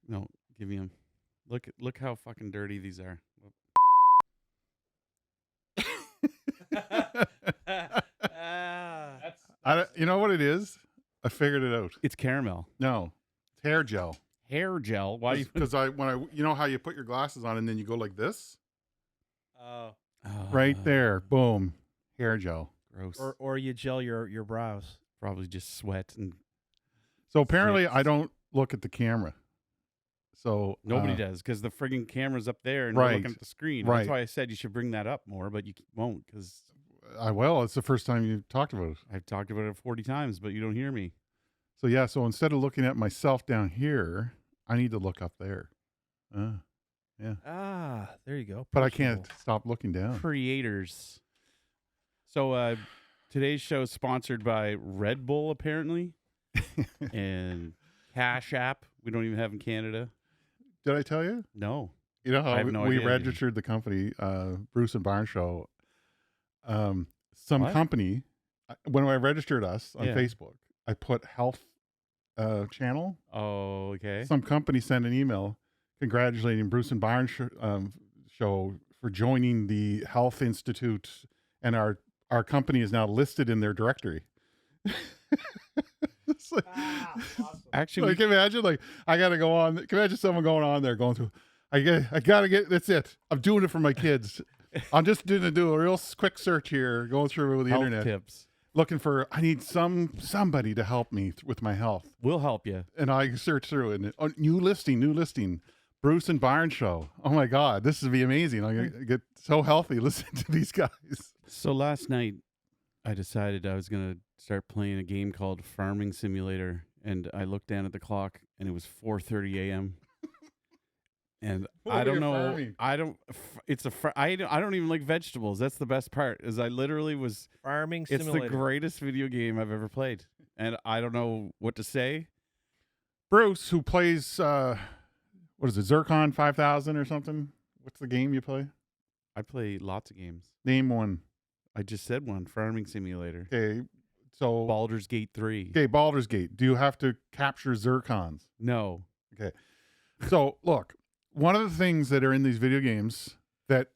No, give me them. Look how fucking dirty these are. You know what it is? I figured it out. It's caramel. No, it's hair gel. Hair gel. Why? Because you know how you put your glasses on and then you go like this? Oh. Right there. Boom. Hair gel. Gross. Or you gel your brows. Probably just sweat and. So apparently I don't look at the camera. So nobody does because the friggin' camera's up there and right, you're looking at the screen. Right. That's why I said you should bring that up more, but you won't because. I will. It's the first time you've talked about it. I've talked about it 40 times, but you don't hear me. So yeah, so instead of looking at myself down here, I need to look up there. Yeah. Ah, there you go. But I can't stop looking down. Creators. So today's show is sponsored by Red Bull, apparently, and Cash App. We don't even have in Canada. Did I tell you? No. You know how I have no we idea. registered the company, Bruce and BYRON Show. Some company, when I registered us on Facebook, I put health channel. Oh, okay. Some company sent an email congratulating Bruce and BYRON Show for joining the Health Institute, and our company is now listed in their directory. Like, Actually, can you imagine? Like, I got to go on. Can you imagine someone going on there going through? I got to get. That's it. I'm doing it for my kids. I'm just going to do a real quick search here, going through the health internet, tips. looking for. I need somebody to help me with my health. We'll help you. And I search through it. And new listing. Bruce and BYRON Show. Oh my God, this would be amazing. I'm gonna get so healthy listening to these guys. So last night, I decided I was gonna start playing a game called Farming Simulator, and I looked down at the clock, and it was 4:30 a.m. And I don't know. Farming? I don't. I don't even like vegetables. That's the best part. Is I literally was Farming It's Simulator. the greatest video game I've ever played, and I don't know what to say. Bruce, who plays what is it, Zircon 5000 or something? What's the game you play? I play lots of games. Name one. I just said one. Farming Simulator. Okay, so Baldur's Gate 3. Okay, Baldur's Gate. Do you have to capture zircons? No. Okay, so look, one of the things that are in these video games that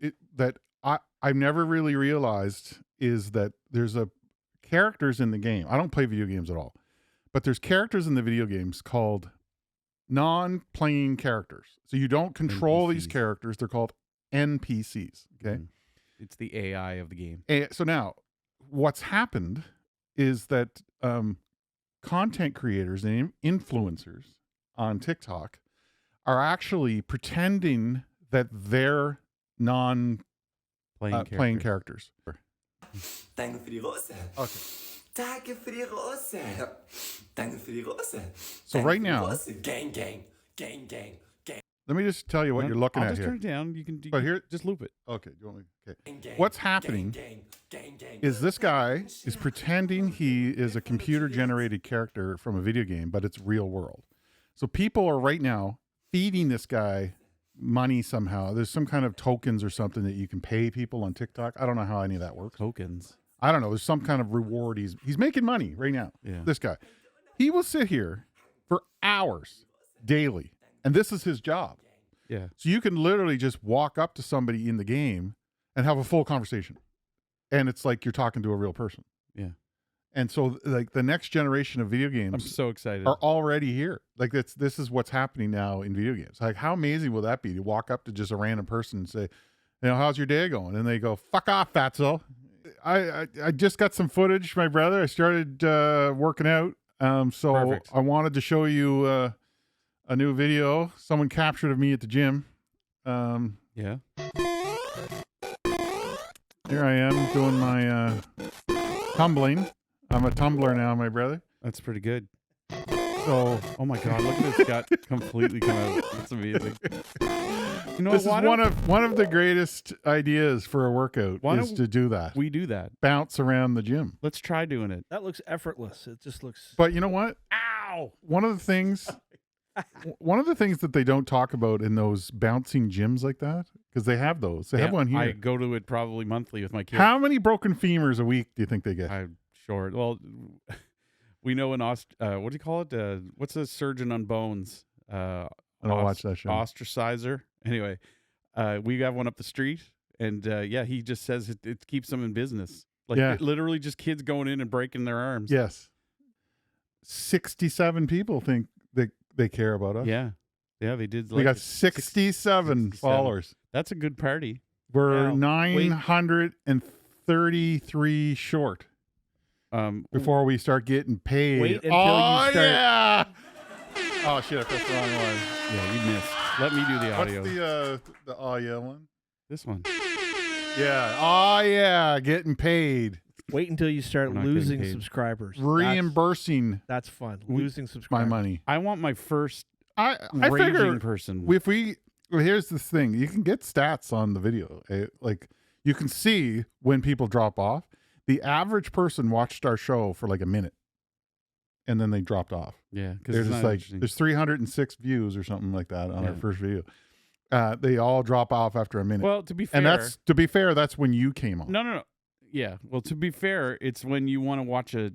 I've never really realized is that there's characters in the game. I don't play video games at all, but there's characters in the video games called non-playing characters. So you don't control these characters. They're called NPCs. Okay. It's the AI of the game. So now what's happened is that content creators and influencers on TikTok are actually pretending that they're non-playing characters. Danke für die Rose. Okay. Danke für die Rose. Danke für die Rose. So right now, Gang, gang, gang, gang, gang. let me just tell you what you're looking I'll at just here. turn it down. You can But here, just loop it. okay. Do you want me? Okay. Gang, gang, What's happening gang, gang, gang. is this guy is pretending he is a computer-generated character from a video game, but it's real world. So people are right now feeding this guy money somehow. There's some kind of tokens or something that you can pay people on TikTok. I don't know how any of that works. Tokens. I don't know. There's some kind of reward. He's making money right now. Yeah. This guy. He will sit here for hours daily, and this is his job. Yeah. So you can literally just walk up to somebody in the game and have a full conversation. And it's like you're talking to a real person. Yeah. And so like the next generation of video games I'm so excited. are already here. Like this is what's happening now in video games. Like how amazing will that be to walk up to just a random person and say, how's your day going? And they go, fuck off, fatso. I just got some footage, my brother. I started working out. So Perfect. I wanted to show you a new video someone captured of me at the gym. Yeah. Here I am doing my tumbling. I'm a tumbler now, my brother. That's pretty good. So Oh my God! Look at this gut completely come out. That's amazing. You know, this is why one don't of the greatest ideas for a workout Why is don't to do that. we do that? Bounce around the gym. Let's try doing it. That looks effortless. It just looks. But you know what? Ow! One of the things One of the things that they don't talk about in those bouncing gyms like that, because they have those. They have one here. I go to it probably monthly with my kids. How many broken femurs a week do you think they get? I'm sure. Well, we know in what do you call it? What's a surgeon on bones? I don't watch that show. Ostracizer. Anyway, we have one up the street, and he just says it keeps them in business. Like literally just kids going in and breaking their arms. Yes. 67 people think they care about us. Yeah. Yeah, they did. We got 67 followers. That's a good party. We're 933 short before we start getting paid. Wait until you start. Yeah! Oh, shit, I pressed the wrong one. Yeah, you missed. Let me do the audio. What's the oh, yeah one? This one. Yeah. Oh, yeah, getting paid. Wait until you start We're not getting losing paid. subscribers. Reimbursing That's fun. We- Losing my subscribers. money. I want my first I raging figure person. if we well, here's this thing, you can get stats on the video. Like you can see when people drop off. The average person watched our show for like a minute and then they dropped off. Yeah, because They're just like there's 306 views or something like that on our Yeah. first video. They all drop off after a minute. well, to be fair, and that's to be fair, that's when you came on. no. Yeah, well, to be fair, it's when you want to watch a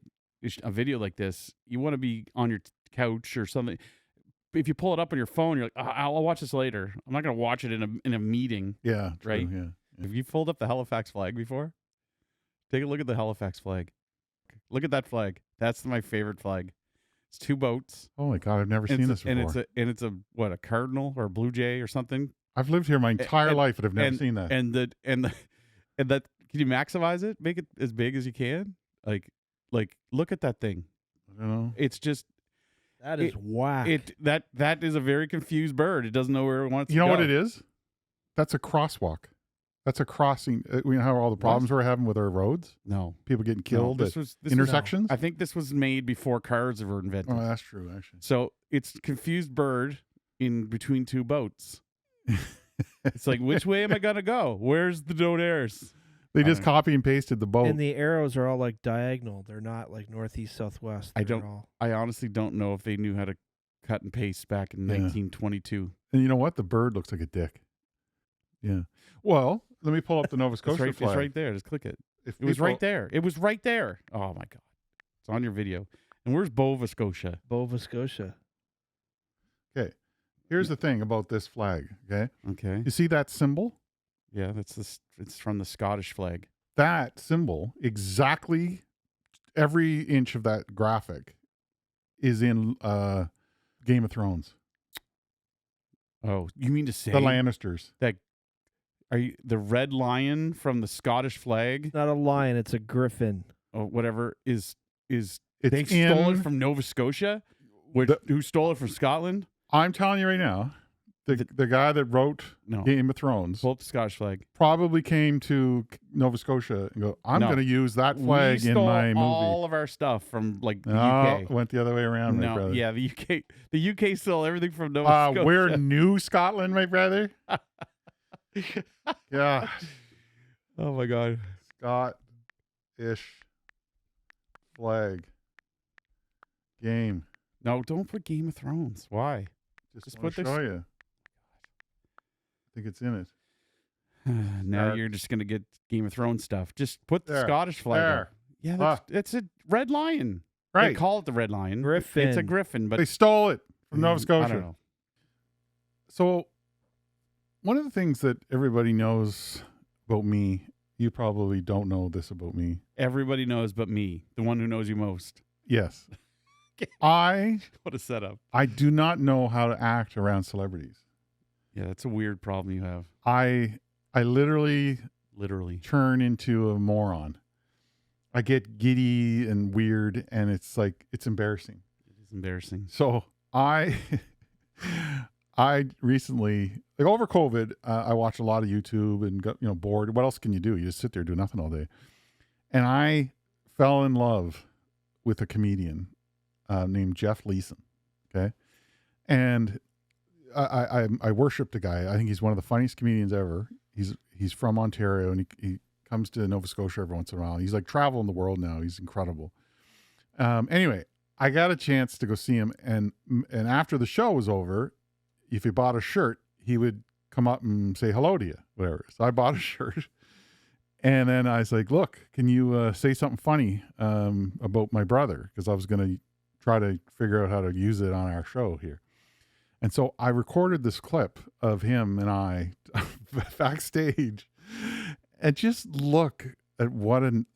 video like this, you want to be on your couch or something. If you pull it up on your phone, you're like, I'll watch this later. I'm not going to watch it in a meeting. Yeah, true, Right? Yeah. Have you pulled up the Halifax flag before? Take a look at the Halifax flag. Look at that flag. That's my favorite flag. It's two boats. Oh my god, I've never seen this before. And it's a what, a cardinal or a blue jay or something. I've lived here my entire life, but I've never seen that. And that can you maximize it? Make it as big as you can. Like look at that thing. I don't know. It's just That is whack. that is a very confused bird. It doesn't know where it wants to go. You know what it is? That's a crosswalk. That's a crossing. We know how all the problems we're having with our roads. No. People getting killed this at was intersections. I think this was made before cars were invented. Oh, that's true, actually. So it's confused bird in between two boats. It's like, which way am I gonna go? Where's the donairs? They just copy and pasted the boat. And the arrows are all like diagonal. They're not like northeast, southwest. I honestly don't know if they knew how to cut and paste back in 1922. And you know what? The bird looks like a dick. Yeah. Well, let me pull up the Nova It's Scotia flag. it's right there. Just click it. If It was people- right there. It was right there. Oh my god, it's on your video. And where's Nova Scotia? Nova Scotia. Okay. Here's the thing about this flag. Okay. Okay. You see that symbol? Yeah, it's from the Scottish flag. That symbol, exactly every inch of that graphic is in Game of Thrones. Oh, you mean to say The Lannisters. are you the red lion from the Scottish flag It's not a lion. It's a griffin. or whatever is It's they stole in- it from Nova Scotia? Who stole it from Scotland? I'm telling you right now, the guy that wrote No. Game of Thrones Pull up the Scottish flag. probably came to Nova Scotia and go, I'm No. going to use that flag We in stole my movie. all of our stuff from like the No, UK. went the other way around, my No, brother. yeah, the UK. The UK stole everything from Nova Scotia. We're New Scotland, my brother. Yeah, Oh my god. Scottish flag game. No, don't put Game of Thrones. Why? Just put want to this- show you. I think it's in it. Now There. you're just gonna get Game of Thrones stuff. Just put the There. Scottish flag There. up. Yeah, that's a red lion. They Right. call it the red lion. Griffin. It's a griffin, but They stole it from Nova I Scotia. don't know. So, one of the things that everybody knows about me, you probably don't know this about me. Everybody knows but me, the one who knows you most. Yes. I What a setup. do not know how to act around celebrities. Yeah, that's a weird problem you have. I literally Literally. turn into a moron. I get giddy and weird, and it's like it's embarrassing. It is embarrassing. So I recently, like over COVID, I watched a lot of YouTube and got bored. What else can you do? You just sit there, do nothing all day. And I fell in love with a comedian named Jeff Leeson. Okay, and I worship the guy. I think he's one of the funniest comedians ever. He's from Ontario, and he comes to Nova Scotia every once in a while. He's like traveling the world now. He's incredible. Anyway, I got a chance to go see him, and after the show was over, if he bought a shirt, he would come up and say hello to you, whatever. So I bought a shirt, and then I was like, "Look, can you say something funny about my brother?" Because I was going to try to figure out how to use it on our show here. And so I recorded this clip of him and I backstage, and just look at what an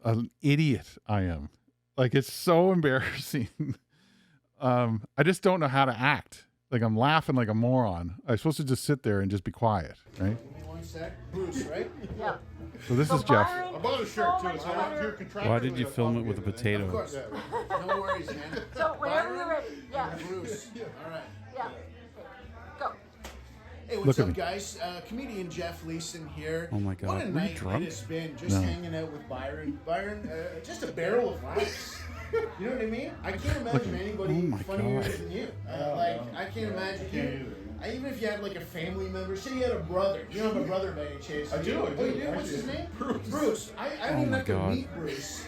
idiot I am. Like, it's so embarrassing. I just don't know how to act. Like, I'm laughing like a moron. I'm supposed to just sit there and just be quiet, right? Give me one sec. Bruce, right? Yeah. So this is Jeff. I bought a shirt too, so I have to Why did you film it with a Of potato? course. No worries, man. So whenever you're ready, yeah. Bruce. All right. Yeah. Go. Hey, what's Look at up, me. guys? Comedian Jeff Leeson here. Oh my What God, a were you night drunk? it has been just No. hanging out with Byron. Byron, just a barrel of laughs. You know what I mean? I can't imagine anybody Oh my funnier God. than you. I can't imagine you. Even if you had like a family member, say you had a brother. You don't have a brother by any chance. I do. Oh, you do? What's his name? Bruce. I Oh didn't my have to God. meet Bruce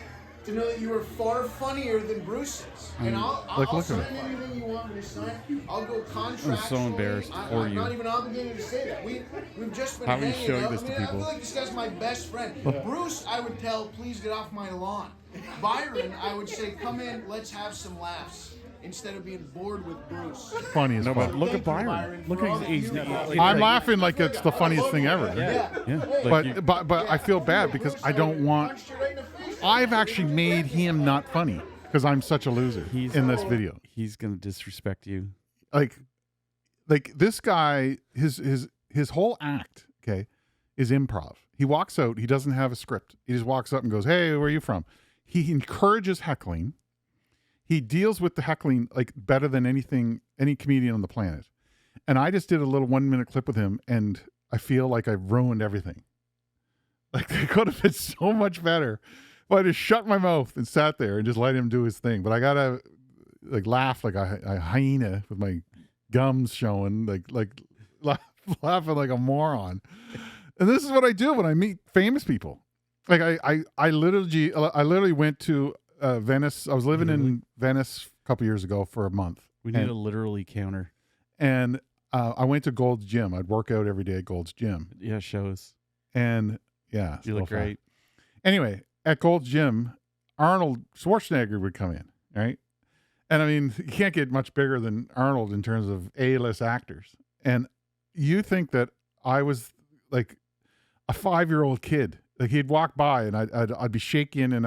to know that you were far funnier than Bruce is. And I'll look at sign me. anything you want me to sign. I'll go contractually. embarrassed I'm for you. not even obligated to say that. We've just been How are you hanging showing out. this I to mean, I people? feel like this guy's my best friend. Bruce, I would tell, please get off my lawn. Byron, I would say, come in, let's have some laughs. Instead of being bored with Bruce. Funny as No, fuck. but look Thank at you, Byron. Look for all at that he's you do. I'm laughing like it's the funniest thing ever. Yeah, like you- But I feel bad because I don't want. Punched you right in the face. I've actually made him not funny because I'm such a loser in this video. he's gonna disrespect you. Like this guy, his whole act, okay, is improv. He walks out. He doesn't have a script. He just walks up and goes, "Hey, where are you from?" He encourages heckling. He deals with the heckling like better than any comedian on the planet. And I just did a little 1 minute clip with him, and I feel like I ruined everything. Like, it could have been so much better if I just shut my mouth and sat there and just let him do his thing. But I gotta like laugh like a hyena with my gums showing, laughing like a moron. And this is what I do when I meet famous people. Like I literally went to Venice. I was living in Venice a couple years ago for a month. We need a literally counter. And I went to Gold's Gym. I'd work out every day at Gold's Gym. Yeah, shows. And yeah, You look still fat. great. Anyway, at Gold's Gym, Arnold Schwarzenegger would come in, right? And I mean, you can't get much bigger than Arnold in terms of A-list actors. And you think that I was like a 5-year-old kid. Like, he'd walk by and I'd be shaking, and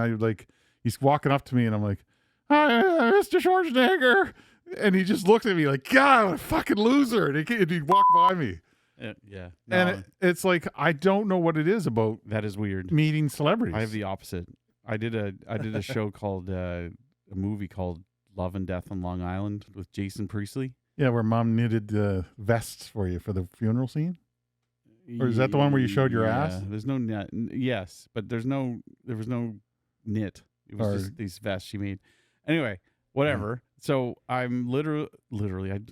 he's walking up to me and I'm like, "Hi, Mr. Schwarzenegger." And he just looked at me like, "God, what a fucking loser." And he'd walk by me. Yeah. And it's like, I don't know what it is about that is weird. meeting celebrities. I have the opposite. I did a show called a movie called Love and Death on Long Island with Jason Priestley. Yeah, where mom knitted vests for you for the funeral scene. Or is that the one where you showed your ass? There's no knit. Yes, but there was no knit. It was Or- just these vests she made. Anyway, whatever. So I'm literally.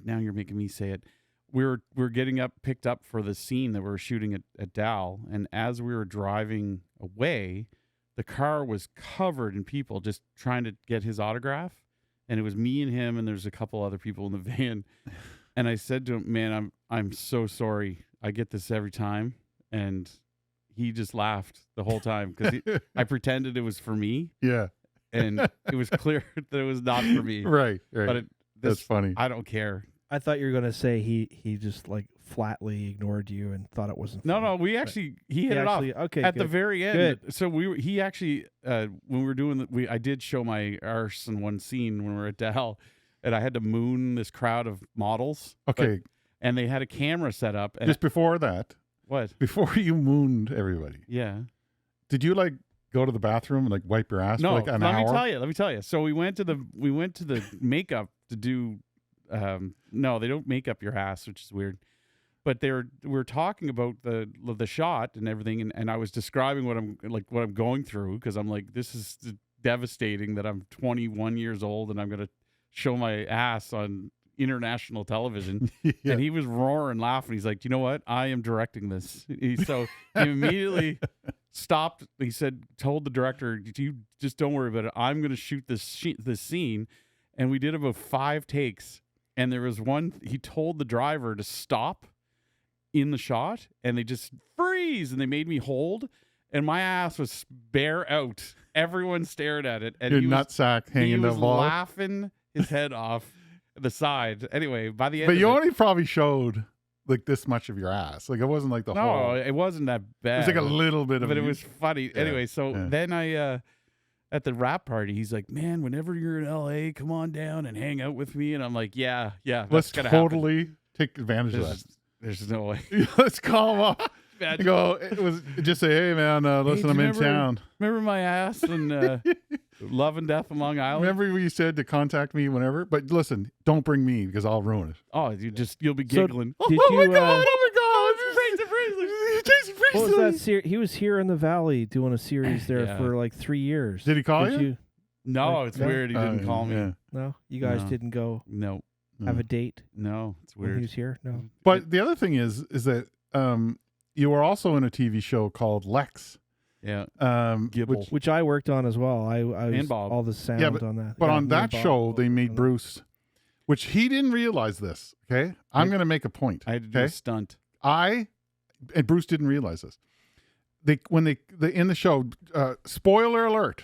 Now you're making me say it. We're getting picked up for the scene that we were shooting at Dow, and as we were driving away, the car was covered in people just trying to get his autograph, and it was me and him, and there's a couple other people in the van. And I said to him, "Man, I'm so sorry. I get this every time." And he just laughed the whole time because I pretended it was for me, Yeah. and it was clear that it was not for me. Right. But That's funny. I don't care. I thought you were gonna say he just like flatly ignored you and thought it wasn't. No, funny. no, we actually he hit it off Okay, at the good. very end. Good. So he actually when we were doing I did show my arse in one scene when we were at Dell, and I had to moon this crowd of models. Okay. And they had a camera set up. And Just before that, what? before you mooned everybody, Yeah. did you like go to the bathroom and like wipe your ass No, for like an let hour? me tell you. So we went to the makeup to do. No, they don't make up your ass, which is weird. But we were talking about the shot and everything, and I was describing what I'm going through, because I'm like, this is devastating that I'm 21 years old and I'm gonna show my ass on international television. Yeah. And he was roaring, laughing. He's like, "You know what? I am directing this." So he immediately stopped. He said, told the director, "You just don't worry about it. I'm going to shoot this scene." And we did about 5 takes. And there was one, he told the driver to stop in the shot, and they just freeze, and they made me hold, and my ass was bare out. Everyone stared at it, and Your he nutsack he hanging was the ball. laughing his head off the side. Anyway, by the end But of you it, only probably showed like this much of your ass. Like it wasn't like the no, whole. it wasn't that It bad. was like a little bit of. but it was funny. Yeah, Anyway, so yeah. then I at the rap party, he's like, "Man, whenever you're in LA, come on down and hang out with me." And I'm like, "Yeah, Let's that's gonna happen." totally take advantage of that. There's no way. Let's call him up. Imagine- And go. It was just say, hey man, listen, do I'm you in remember- town. Remember my ass and Love and Death on Long Island? Remember you said to contact me whenever, but listen, don't bring me because I'll ruin it. Oh, you'll be giggling. Did oh my you? god! Oh my god! Jason What Priestley. was that? He was here in the Valley doing a series there Yeah. for like 3 years. Did he call Did you? No, it's No? weird. He didn't call me. Yeah. No, you guys No. didn't go No, have a date no, it's when he weird. was here. No. But the other thing is that you were also in a TV show called Lex. Yeah, Which, Which I worked on as well. I was And Bob. all the sound Yeah, on that. but Yeah, on me that and Bob show, both they worked made on Bruce, which he didn't realize this. Okay, I'm going to make a point. I had to do a Okay, stunt. and Bruce didn't realize this. They in the show, spoiler alert,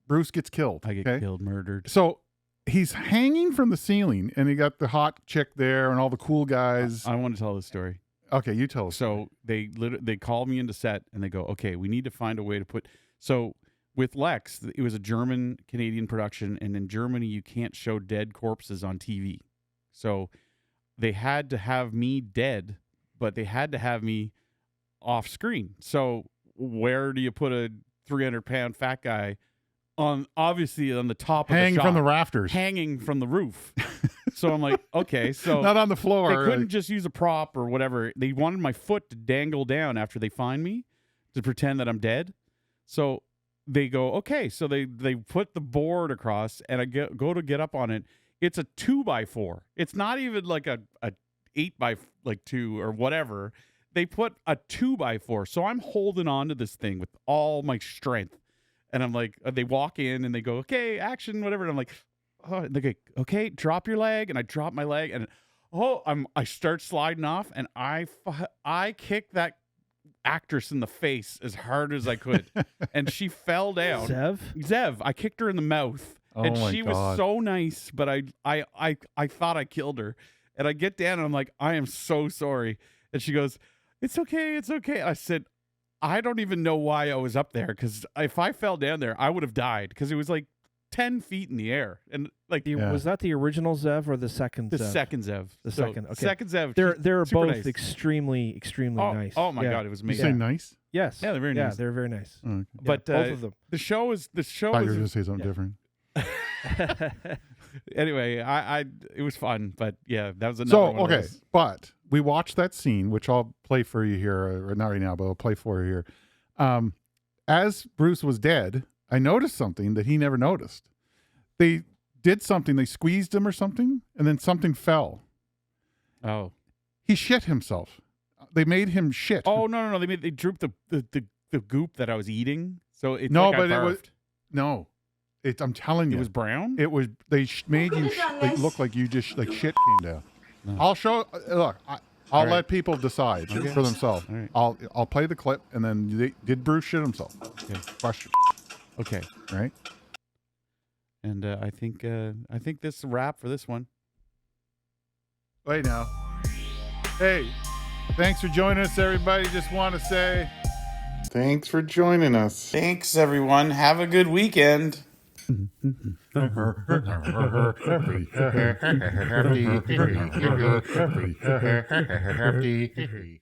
Bruce gets killed. I get okay? killed, murdered. So he's hanging from the ceiling, and he got the hot chick there, and all the cool guys. I want to tell this story. Okay, you tell us. So they called me into set and they go, okay, we need to find a way to put. So with Lex, it was a German Canadian production, and in Germany you can't show dead corpses on TV. So they had to have me dead, but they had to have me off screen. So where do you put a 300-pound fat guy on? Obviously on the top of hanging the shot, from the rafters, hanging from the roof. So I'm like, okay, so not on the floor. they couldn't like- just use a prop or whatever. They wanted my foot to dangle down after they find me to pretend that I'm dead. So they go, okay. So they put the board across, and I go to get up on it. It's a 2x4. It's not even like a 8x2 or whatever. They put a 2x4. So I'm holding on to this thing with all my strength. And I'm like, they walk in and they go, okay, action, whatever. And I'm like, oh, and they go, okay, drop your leg. And I drop my leg, and I start sliding off, and I kicked that actress in the face as hard as I could, and she fell down. Zev, I kicked her in the mouth, and Oh my she God. was so nice, but I thought I killed her. And I get down, and I'm like, I am so sorry. And she goes, it's okay, it's okay. I said, I don't even know why I was up there, because if I fell down there, I would have died, because it was like 10 feet in the air. And like Was that the original Zev or the second the Zev? second Zev. The So, second, okay. Second Zev. They're super both nice. extremely nice. Oh my Yeah. God, it was You amazing. say nice? Yes. Yeah, they're very nice. Yeah, they're very nice. Oh, okay. Yeah, But both of them. the show is I thought you were going to is say something different. anyway. I it was fun, but yeah, that was another So, one of okay, those. but we watched that scene, which I'll play for you here, or not right now, but I'll play for you here. As Bruce was dead, I noticed something that he never noticed. They did something, they squeezed him or something, and then something fell. Oh, He shit himself. They made him shit. oh no! They drooped the goop that I was eating. So it's No, like but I it was- barfed. No. I'm telling you. It was brown. It was. They made you could've done like, this? look like you just like shit came down. No. I'll show. Look, I'll right. let people decide for themselves. All right. I'll play the clip, and then did Bruce shit himself? Okay. Question. Okay. Right. And I think this is a wrap for this one. Wait now. Hey, thanks for joining us, everybody. Just want to say thanks for joining us. Thanks, everyone. Have a good weekend. Happy.